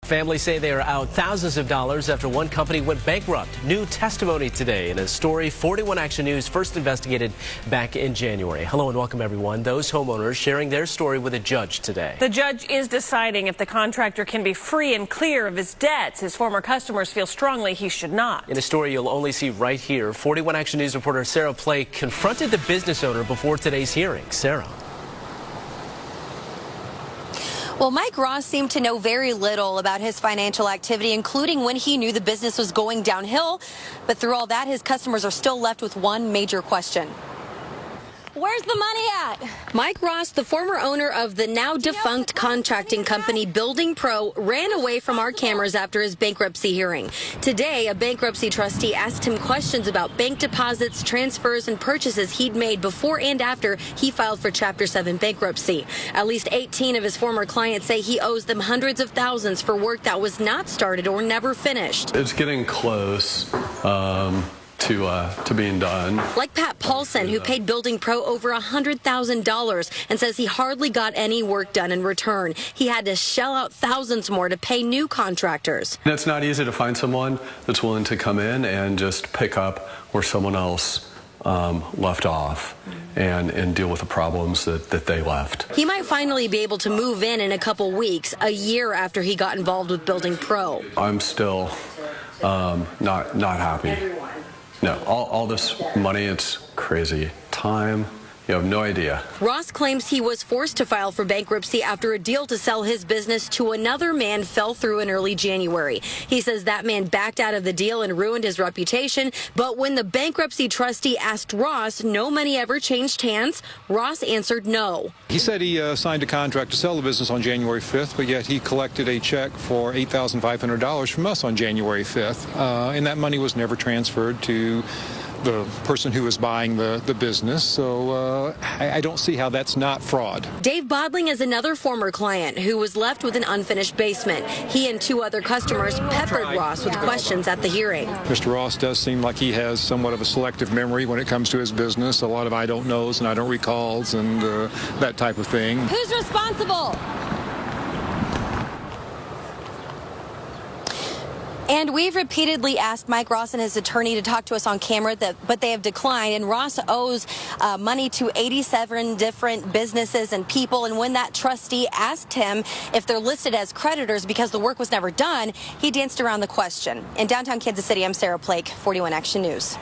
Families say they are out thousands of dollars after one company went bankrupt. New testimony today in a story 41 Action News first investigated back in January. Hello and welcome, everyone. Those homeowners sharing their story with a judge today. The judge is deciding if the contractor can be free and clear of his debts. His former customers feel strongly he should not. In a story you'll only see right here, 41 Action News reporter Sarah Plake confronted the business owner before today's hearing. Sarah. Well, Mike Ross seemed to know very little about his financial activity, including when he knew the business was going downhill. But through all that, his customers are still left with one major question. Where's the money at? Mike Ross, the former owner of the now defunct contracting company Building Pro, ran away from our cameras after his bankruptcy hearing. Today, a bankruptcy trustee asked him questions about bank deposits, transfers, and purchases he'd made before and after he filed for Chapter 7 bankruptcy. At least 18 of his former clients say he owes them hundreds of thousands for work that was not started or never finished. It's getting close. To being done. Like Pat Paulson, who paid Building Pro over $100,000 and says he hardly got any work done in return. He had to shell out thousands more to pay new contractors. It's not easy to find someone that's willing to come in and just pick up where someone else left off and deal with the problems that they left. He might finally be able to move in a couple weeks, a year after he got involved with Building Pro. I'm still not happy. No, all this money, it's crazy. Time, you have no idea. Ross claims he was forced to file for bankruptcy after a deal to sell his business to another man fell through in early January. He says that man backed out of the deal and ruined his reputation. But when the bankruptcy trustee asked Ross, no money ever changed hands, Ross answered no. He said he signed a contract to sell the business on January 5th, but yet he collected a check for $8,500 from us on January 5th. And that money was never transferred to the person who was buying the business, so I don't see how that's not fraud. Dave Bodling is another former client who was left with an unfinished basement. He and two other customers peppered Ross with questions at the hearing. Mr. Ross does seem like he has somewhat of a selective memory when it comes to his business. A lot of I don't knows and I don't recalls and that type of thing. Who's responsible? And we've repeatedly asked Mike Ross and his attorney to talk to us on camera, but they have declined. And Ross owes money to 87 different businesses and people. And when that trustee asked him if they're listed as creditors because the work was never done, he danced around the question. In downtown Kansas City, I'm Sarah Plake, 41 Action News.